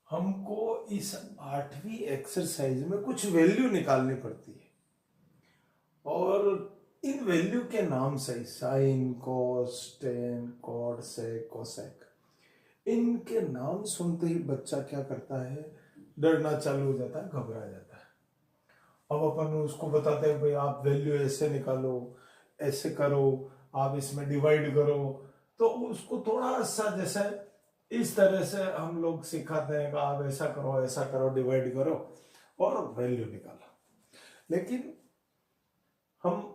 हमको इस 8वीं एक्सरसाइज में कुछ वैल्यू निकालनी पड़ती है और इन वैल्यू के नाम से साइन, कॉस, टेन, कॉड, सेक, कोसेक, इनके नाम सुनते ही बच्चा क्या करता है, डरना चालू हो जाता है, घबरा जाता है। अब अपन उसको बताते हैं भाई आप वैल्यू ऐसे निकालो, ऐसे करो, आप इसमें डिवाइड करो, तो उसको थोड़ा सा जैसे इस तरह से हम लोग सिखाते हैं कि आप ऐसा करो, डिवाइड करो और वैल्यू निकालो। लेकिन हम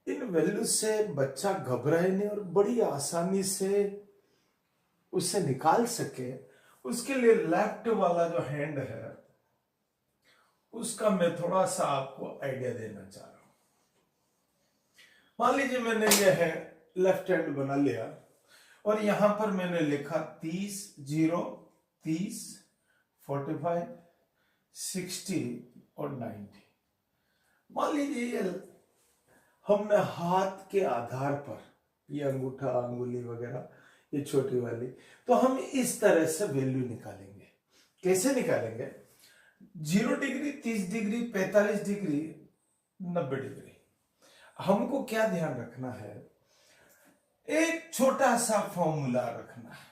इन वैल्यू से बच्चा घबराए नहीं और बड़ी आसानी से उससे निकाल सके, उसके लिए लेफ्ट वाला जो हैंड है उसका मैं थोड़ा सा आपको आइडिया देना चाह रहा हूं। मान लीजिए मैंने यह है लेफ्ट हैंड बना लिया और यहां पर मैंने लिखा 30, 0, 30, 45, 60 और 90। मान लीजिए हमने हाथ के आधार पर ये अंगूठा, अंगुली वगैरह, ये छोटी वाली, तो हम इस तरह से वैल्यू निकालेंगे। कैसे निकालेंगे? 0 डिग्री, 30 डिग्री, 45 डिग्री, 90 डिग्री। हमको क्या ध्यान रखना है, एक छोटा सा फॉर्मूला रखना है।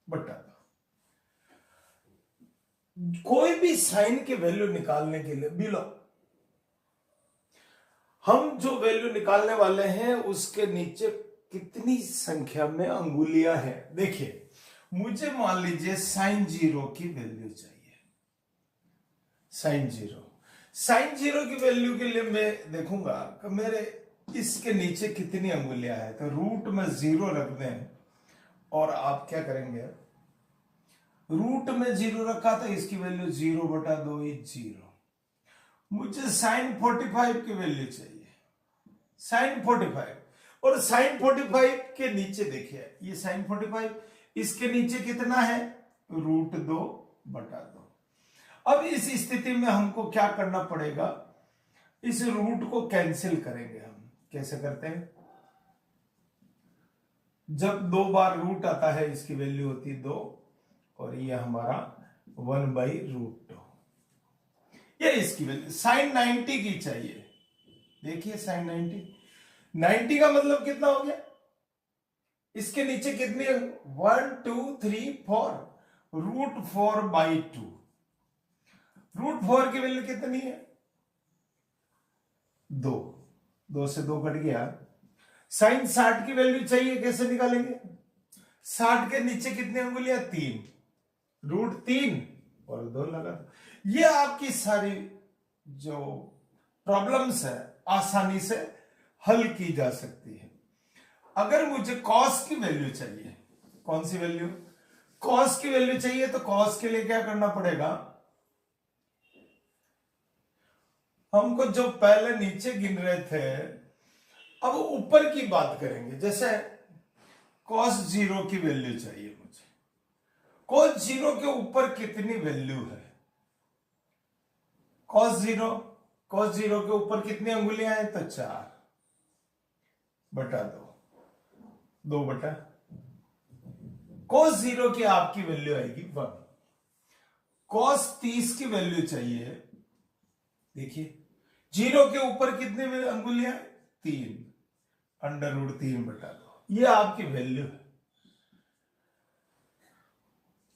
बता दो, कोई भी साइन की वैल्यू निकालने के लिए बिलो हम जो वैल्यू निकालने वाले हैं उसके नीचे कितनी संख्या में अंगुलियां हैं। देखिए, मुझे मान लीजिए साइन 0 की वैल्यू चाहिए। साइन 0 की वैल्यू के लिए मैं देखूंगा कि मेरे इसके नीचे कितनी अंगुलियां हैं, तो रूट में 0 रख दें और आप क्या करेंगे, रूट में 0 रखा था, इसकी वैल्यू 0/2 इज 0। मुझे साइन 45 की वैल्यू चाहिए, साइन 45, और साइन 45 के नीचे देखिए, ये साइन 45, इसके नीचे कितना है, √2/2। अब इस स्थिति में हमको क्या करना पड़ेगा, इस रूट को कैंसिल करेंगे हम। कैसे करते हैं, जब 2 बार रूट आता है इसकी वैल्यू होती है 2 और ये हमारा 1/√2। ये इसकी वैल्यू साइन 90 की चाहिए। देखिए साइन 90 का मतलब कितना हो गया, इसके नीचे कितनी है, 1 2 3 4, √4/2। √4 की वैल्यू कितनी है, 2 से 2 कट गया। साइन 60 की वैल्यू चाहिए, कैसे निकालेंगे, 60 के नीचे कितनी अंगुलियां, 3, √3 और 2 लगा। ये आपकी सारी जो प्रॉब्लम्स है आसानी से हल की जा सकती है। अगर मुझे कॉस की वैल्यू चाहिए, कौन सी वैल्यू, कॉस की वैल्यू चाहिए, तो कॉस के लिए क्या करना पड़ेगा, हमको जो पहले नीचे गिन रहे थे अब ऊपर की बात करेंगे। जैसे cos 0 की वैल्यू चाहिए मुझे, cos 0 के ऊपर कितनी वैल्यू है, cos 0 के ऊपर कितनी अंगुलियां हैं, तो 4/2, 2/, cos 0 की आपकी वैल्यू आएगी 1। cos 30 की वैल्यू चाहिए, देखिए 0 के ऊपर कितनी अंगुलियां, 3, √3/2, ये आपकी वैल्यू है।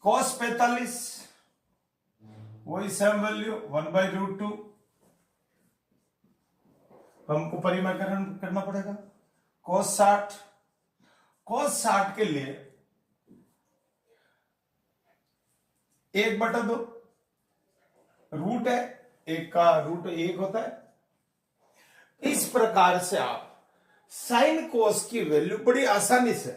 cos 45, वही सेम वैल्यू 1/√2। हमको परिमाकरण करना पड़ेगा। cos 60 के लिए 1/2, रूट है, एक का रूट 1 होता है। इस प्रकार से आप साइन कोस की वैल्यू बड़ी आसानी से,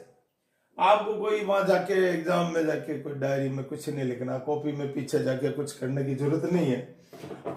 आपको कोई वहां जाके एग्जाम में जाके कोई डायरी में कुछ नहीं लिखना, कॉपी में पीछे जाके कुछ करने की जरूरत नहीं है।